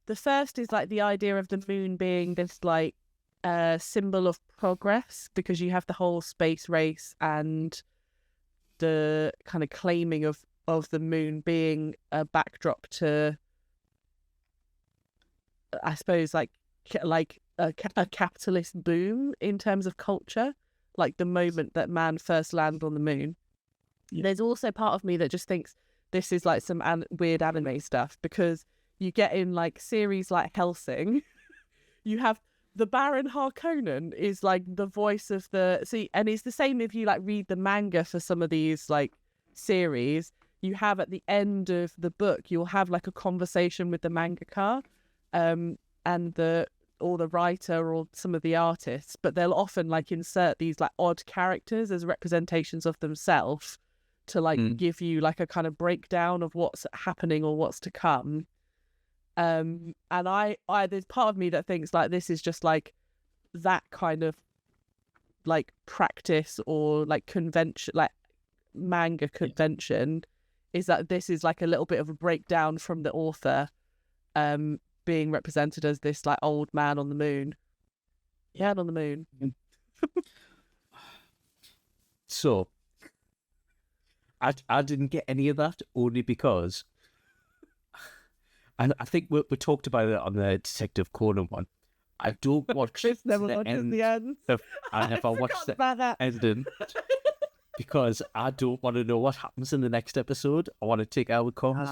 The first is like the idea of the moon being this like symbol of progress, because you have the whole space race and the kind of claiming of the moon being a backdrop to, I suppose, like a capitalist boom in terms of culture, like the moment that man first landed on the moon. Yeah. There's also part of me that just thinks this is like some weird anime stuff, because you get in like series like Hellsing, you have the Baron Harkonnen is like the voice of and it's the same if you like read the manga for some of these like series. You have at the end of the book, you'll have like a conversation with the mangaka, and the writer or some of the artists, but they'll often like insert these like odd characters as representations of themselves to like give you like a kind of breakdown of what's happening or what's to come. And I there's part of me that thinks like this is just like that kind of like practice or like convention, like manga convention, is that this is like a little bit of a breakdown from the author, being represented as this like old man on the moon. Yeah, on the moon. So I didn't get any of that, only because, and I think we talked about it on the Detective Conan one. I don't watch Kris never watches the end. I never watched the ending because I don't want to know what happens in the next episode. I want to take how it comes.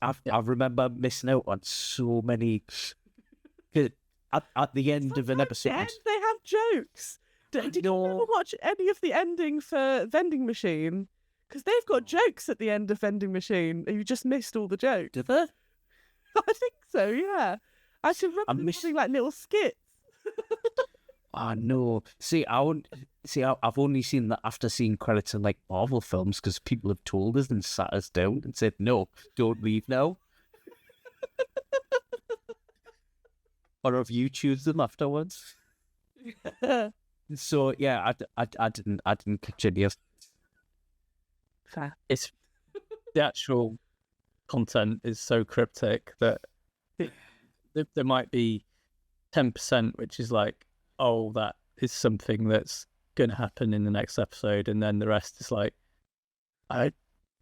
I remember missing out on so many. At the end of an episode, they have jokes. Did you ever watch any of the ending for Vending Machine? Because they've got jokes at the end of Vending Machine, and you just missed all the jokes. Did they? I think so, yeah. I should remember them having like little skits. Oh no! I've only seen that after seeing credits in like Marvel films, because people have told us and sat us down and said, "No, don't leave now." Or have you choose them afterwards? So yeah, I didn't catch any of. Fair. It's the actual content is so cryptic that there might be 10%, which is like, oh, that is something that's going to happen in the next episode, and then the rest is like,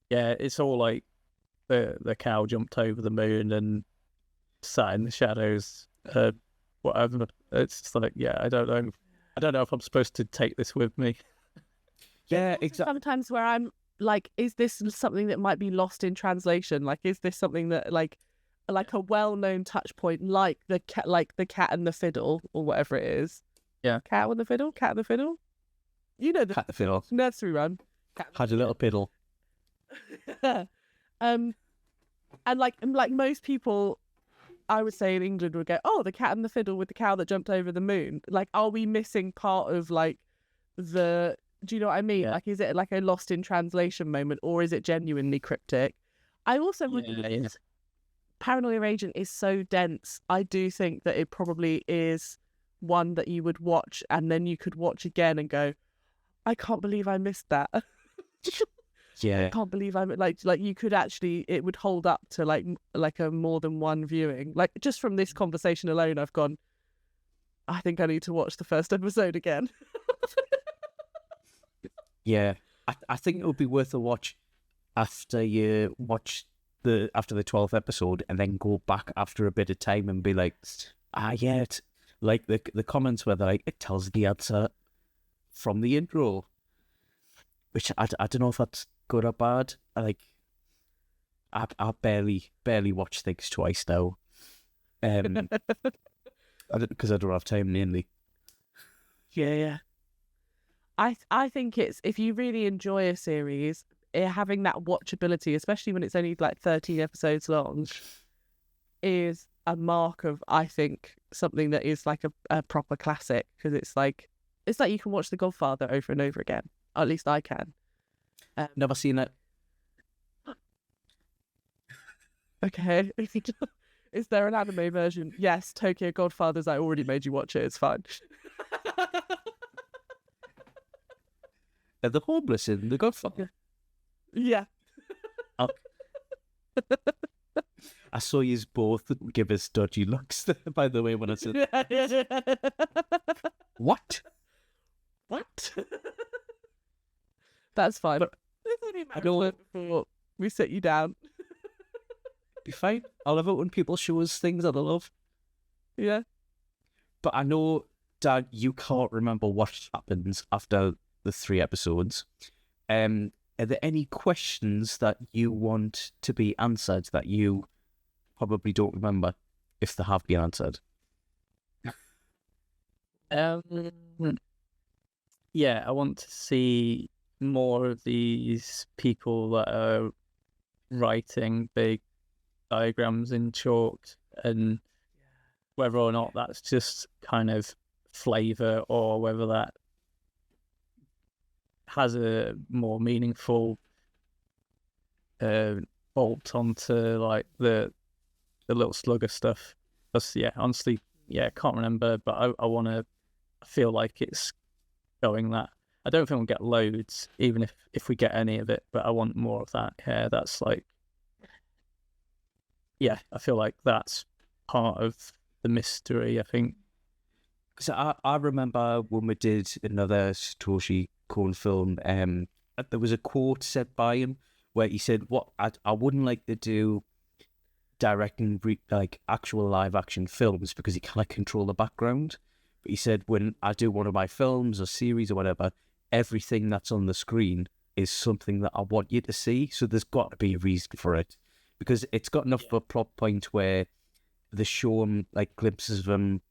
it's all like the cow jumped over the moon and sat in the shadows, whatever. It's just like, I don't know if I'm supposed to take this with me. Yeah, exactly. Sometimes where I'm like, is this something that might be lost in translation? Like, is this something that like a well-known touch point, like the cat and the fiddle, or whatever it is? Yeah, cat and the fiddle. You know the Cat the fiddle. Nursery rhyme. Had a little fiddle. And like most people, I would say in England would go, oh, the cat and the fiddle with the cow that jumped over the moon. Like, are we missing part of like do you know what I mean? Yeah. Like, is it like a lost in translation moment, or is it genuinely cryptic? I also Paranoia Agent is so dense. I do think that it probably is one that you would watch and then you could watch again and go, I can't believe I missed that. Yeah, I can't believe I'm like you could actually, it would hold up to like a more than one viewing. Like, just from this conversation alone, I've gone, I think I need to watch the first episode again. Yeah, I think it would be worth a watch after you watch after the 12th episode, and then go back after a bit of time and be like, it's like the comments where they're like, it tells the answer from the intro, which I don't know if that's good or bad. I barely watch things twice now, because I don't have time mainly. Yeah. I think it's, if you really enjoy a series, having that watchability, especially when it's only like 13 episodes long, is a mark of, I think, something that is like a proper classic, because it's like you can watch The Godfather over and over again. At least I can. Never seen it. Okay. Is there an anime version? Yes, Tokyo Godfathers. I already made you watch it. It's fine. Are the homeless in The Godfather? Yeah. I saw you both give us dodgy looks, by the way, when I said, what? What? That's fine. But I don't before we sit you down. Be fine. I love it when people show us things that I love. Yeah. But I know, Dad, you can't remember what happens after the 3 episodes. Are there any questions that you want to be answered that you probably don't remember, if they have been answered? Yeah, I want to see more of these people that are writing big diagrams in chalk, and whether or not that's just kind of flavor or whether that has a more meaningful bolt onto like the little slugger stuff. Because honestly, I can't remember, but I want to feel like it's going that. I don't think we'll get loads, even if we get any of it, but I want more of that. Yeah, that's like, I feel like that's part of the mystery, I think. So I remember when we did another Satoshi Kon film, there was a quote said by him where he said, "What I wouldn't like to do directing like actual live action films because he can't control the background." But he said, when I do one of my films or series or whatever, everything that's on the screen is something that I want you to see. So there's got to be a reason for it, because it's got enough of a plot point where they show him like glimpses of him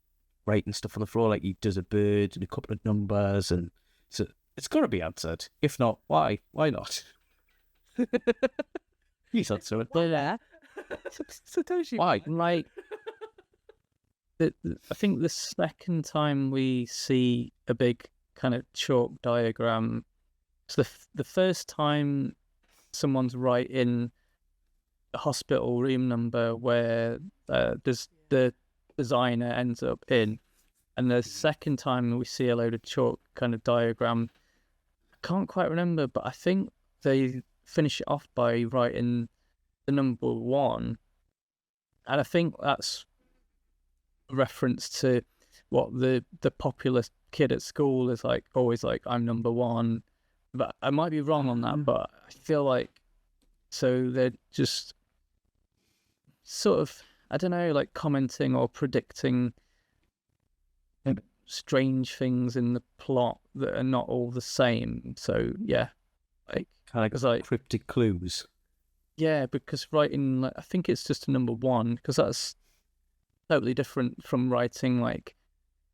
writing stuff on the floor, like he does a bird and a couple of numbers, and so it's got to be answered. If not, why? Why not? He's answering it. Yeah. Satoshi. Why? Like, I think the second time we see a big kind of chalk diagram, so the first time someone's writing a hospital room number where the designer ends up in, and the second time we see a load of chalk kind of diagram, I can't quite remember, but I think they finish it off by writing the number 1, and I think that's a reference to what the popular kid at school is like, always like, I'm number 1, but I might be wrong on that, but I feel like, so they're just sort of, I don't know, like commenting or predicting strange things in the plot that are not all the same. So like Kind of like cryptic clues. Yeah, because writing, like, I think it's just a number 1, because that's totally different from writing like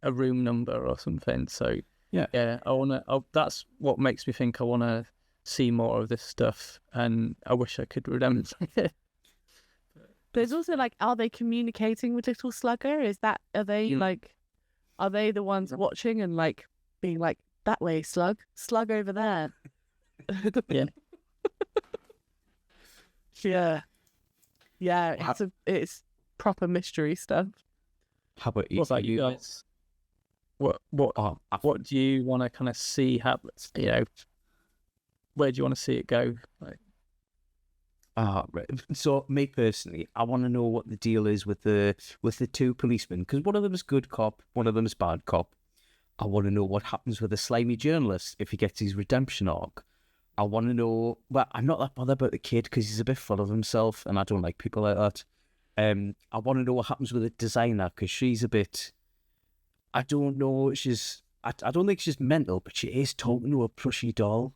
a room number or something. So that's what makes me think I want to see more of this stuff, and I wish I could remember it. There's also like, are they communicating with Little Slugger? Are they the ones watching and like being like, that way, slug over there? It's proper mystery stuff. How about What about you guys? What do you want to kind of see happen? Where do you want to see it go? Like, right. So me personally, I want to know what the deal is with the 2 policemen, because one of them is good cop, one of them is bad cop. I want to know what happens with the slimy journalist if he gets his redemption arc. I want to know. Well, I'm not that bothered about the kid because he's a bit full of himself, and I don't like people like that. I want to know what happens with the designer, because she's a bit. I don't know. I don't think she's mental, but she is talking to a plushy doll.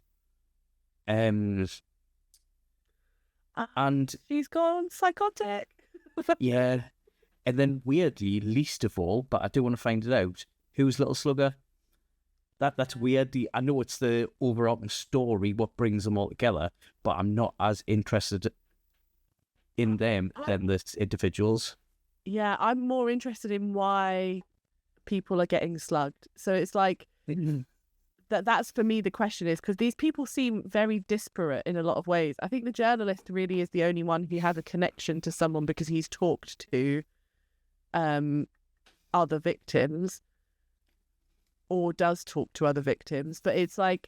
And she's gone psychotic. Yeah. And then weirdly, least of all, but I do want to find it out, who's Little Slugger? That's weird. I know it's the overarching story, what brings them all together, but I'm not as interested in them than the individuals. Yeah, I'm more interested in why people are getting slugged. So it's like that's for me the question is because these people seem very disparate in a lot of ways. I think the journalist really is the only one who has a connection to someone because he's talked to other victims or does talk to other victims. But it's like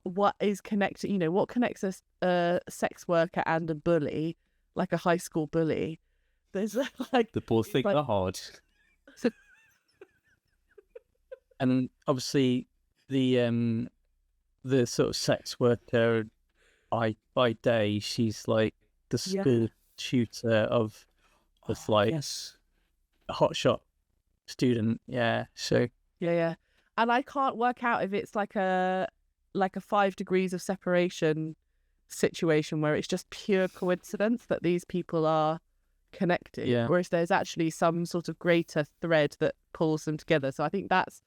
what is connected, you know, what connects a sex worker and a bully, like a high school bully? There's like They both think they're hard. And obviously the sort of sex worker by day, she's like the school tutor of like Yes. a hotshot student. Yeah. So yeah. And I can't work out if it's like a 5 degrees of separation situation where it's just pure coincidence that these people are connected, or if there's actually some sort of greater thread that pulls them together. So I think that's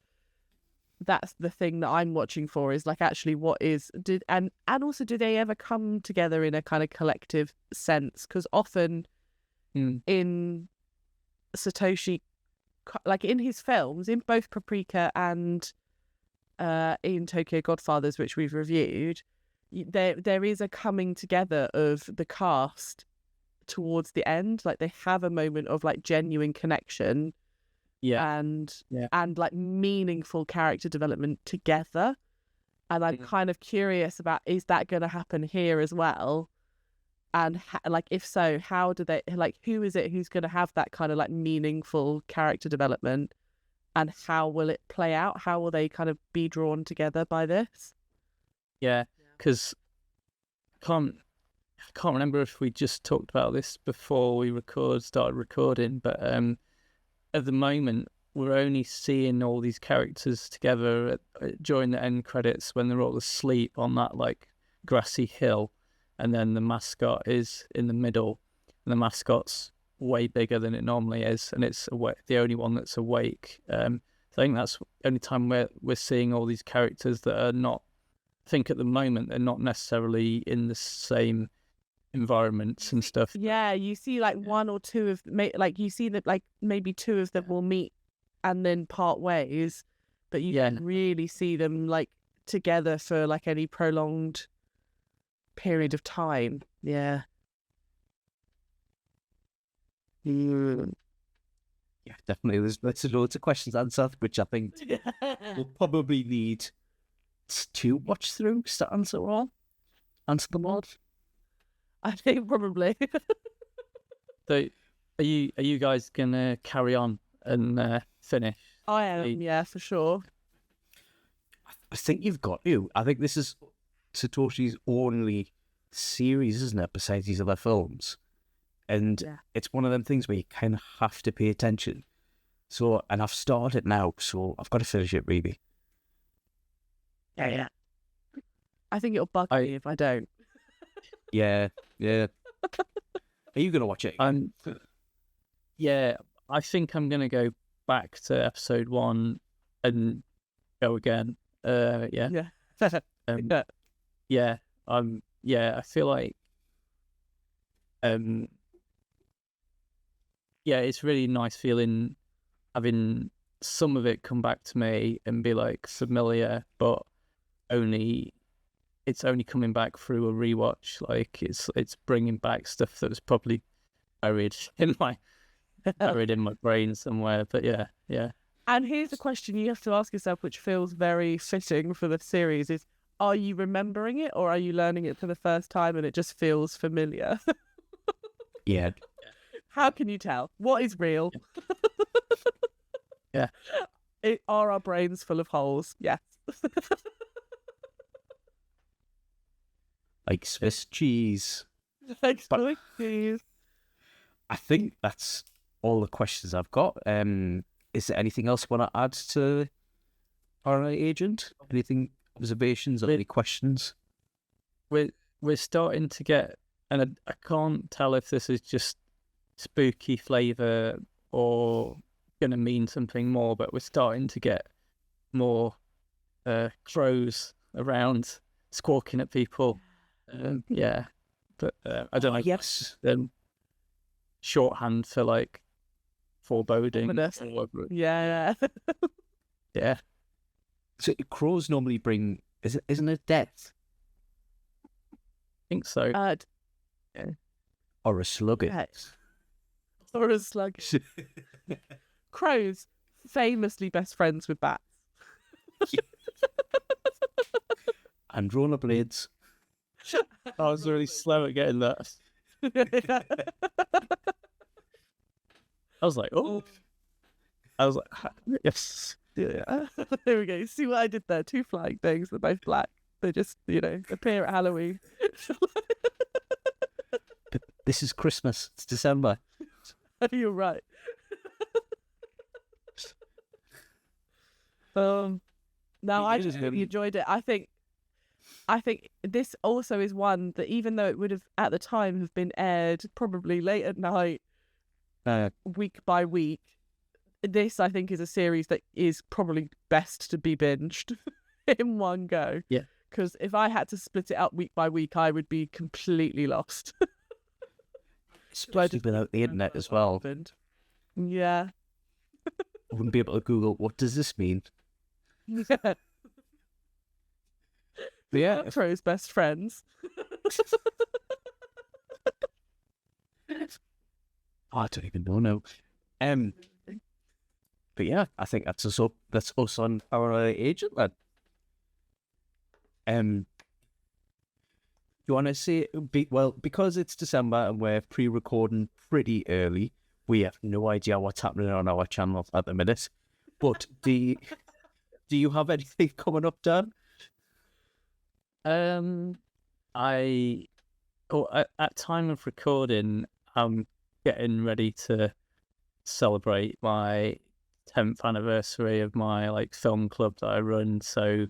the thing that I'm watching for, is like actually what is and also do they ever come together in a kind of collective sense? Because often in Satoshi, like in his films, in both Paprika and in Tokyo Godfathers, which we've reviewed, there is a coming together of the cast towards the end. Like they have a moment of like genuine connection and like meaningful character development together. And I'm kind of curious about, is that going to happen here as well? And like, if so, how do they, like, who is it who's going to have that kind of like meaningful character development, and how will it play out? How will they kind of be drawn together by this? Yeah, because I can't remember if we just talked about this before we started recording, but at the moment we're only seeing all these characters together during the end credits when they're all asleep on that like grassy hill, and then the mascot is in the middle, and the mascot's way bigger than it normally is, and it's the only one that's awake. So I think that's the only time we're seeing all these characters that are not. I think at the moment they're not necessarily in the same environments and stuff. Yeah, you see like one or two of like you see that like maybe two of them will meet and then part ways, but you don't really see them like together for like any prolonged period of time. Yeah. Yeah, definitely. There's loads of questions answered, which I think we'll probably need to watch through to answer them all. I think probably. So, are you guys gonna carry on and finish? I am, yeah, for sure. I think you've got to. I think this is Satoshi's only series, isn't it, besides these other films? And it's one of them things where you kind of have to pay attention. So, and I've started now, so I've got to finish it, really. Yeah. I think it'll bug me if I don't. Yeah. Are you going to watch it? Yeah, I think I'm going to go back to episode 1 and go again. Yeah. I feel like it's really nice feeling having some of it come back to me and be like familiar, but it's only coming back through a rewatch. Like it's bringing back stuff that was probably buried in my brain somewhere. But yeah. And here's the question you have to ask yourself, which feels very fitting for the series: is are you remembering it, or are you learning it for the first time and it just feels familiar? Yeah. How can you tell what is real? Yeah. Are our brains full of holes? Yes. Like Swiss cheese. Like Swiss cheese. I think that's all the questions I've got. Is there anything else you want to add to Paranoia Agent? Anything, observations or any questions? We're starting to get, and I can't tell if this is just spooky flavour or going to mean something more, but we're starting to get more crows around squawking at people. But I don't know. Yes. Shorthand for like foreboding. Ominous. all over it. Yeah. Yeah. So crows normally bring, isn't it death I think so. or a slug? Yeah. Or a slug. Crows, famously best friends with bats. And rollerblades. I was really slow at getting that. I was like, oh. I was like, yes. Yeah. There we go. See what I did there? 2 flying things. They're both black. They just, appear at Halloween. But this is Christmas. It's December. You're right. No, I just really enjoyed it. I think this also is one that, even though it would have at the time have been aired probably late at night, week by week, this I think is a series that is probably best to be binged in one go. Yeah. Because if I had to split it up week by week, I would be completely lost. Especially without the internet as well. Yeah. I wouldn't be able to Google, what does this mean? Yeah. But yeah. Crows best friends. I don't even know now. But yeah, I think that's us on Paranoia Agent then. You want to say, because it's December and we're pre-recording pretty early, we have no idea what's happening on our channel at the minute. But do you have anything coming up, Dan? At time of recording, I'm getting ready to celebrate my 10th anniversary of my film club that I run. So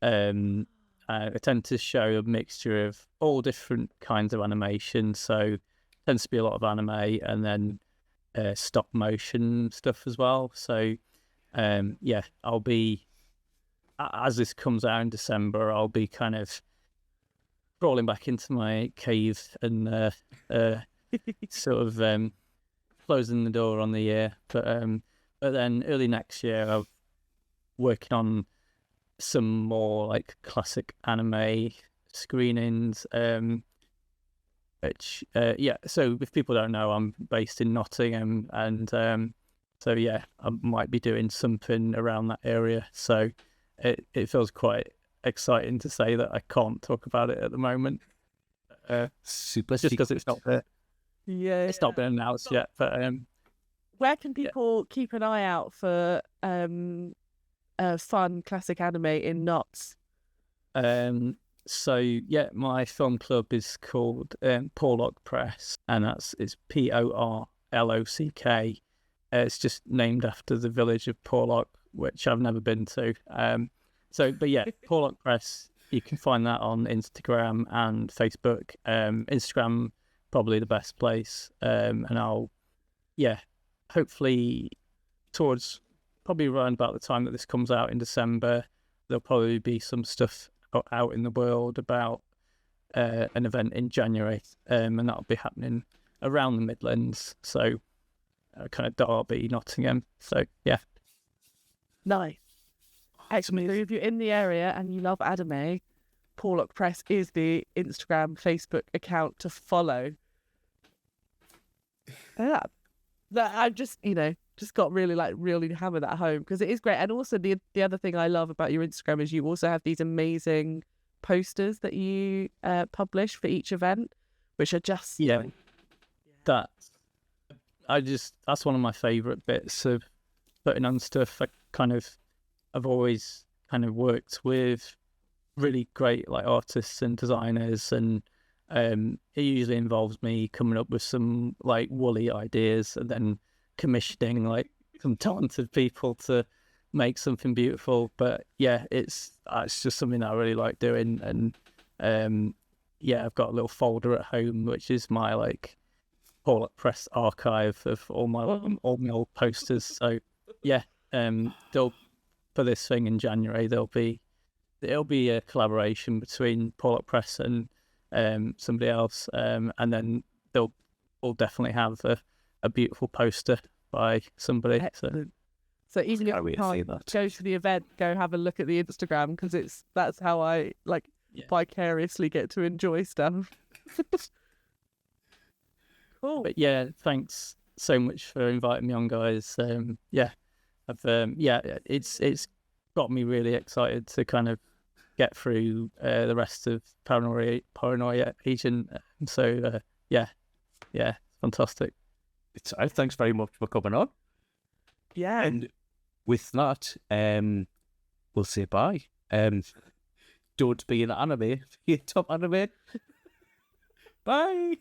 I tend to show a mixture of all different kinds of animation. So tends to be a lot of anime and then stop motion stuff as well. So I'll be, as this comes out in December, I'll be kind of crawling back into my cave and sort of closing the door on the year. But then early next year, I'm working on some more classic anime screenings. So if people don't know, I'm based in Nottingham, and so I might be doing something around that area. So it feels quite exciting to say that I can't talk about it at the moment. Super just because it's not there. Yeah, it's not been announced yet. But where can people keep an eye out for fun classic anime in knots? My film club is called Porlock Press, and it's Porlock. It's just named after the village of Porlock, which I've never been to. Porlock Press. You can find that on Instagram and Facebook. Instagram probably the best place, and I'll hopefully towards probably around about the time that this comes out in December, there'll probably be some stuff out in the world about an event in January, and that'll be happening around the Midlands, so kind of Derby, Nottingham. So yeah, nice. Excellent. So if you're in the area and you love anime, Porlock Press is the Instagram, Facebook account to follow. Yeah, that I just got really hammer that home, because it is great. And also the other thing I love about your Instagram is you also have these amazing posters that you publish for each event, which are just that's one of my favorite bits of putting on stuff. I've always kind of worked with really great artists and designers, and it usually involves me coming up with some woolly ideas and then commissioning some talented people to make something beautiful. But it's just something I really like doing, and I've got a little folder at home which is my Porlock Press archive of all my old posters. So for this thing in January, it'll be a collaboration between Porlock Press and somebody else, and then we'll definitely have a beautiful poster by somebody. So Excellent. So even if Can't you wait to see can't that. go to the event, go have a look at the Instagram because that's how I Yeah. vicariously get to enjoy stuff. Cool. but yeah, thanks so much for inviting me on, guys. It's got me really excited to kind of get through the rest of Paranoia Agent. So fantastic. Thanks very much for coming on. Yeah. And with that, we'll say bye. Don't be an anime. Be a top anime. Bye.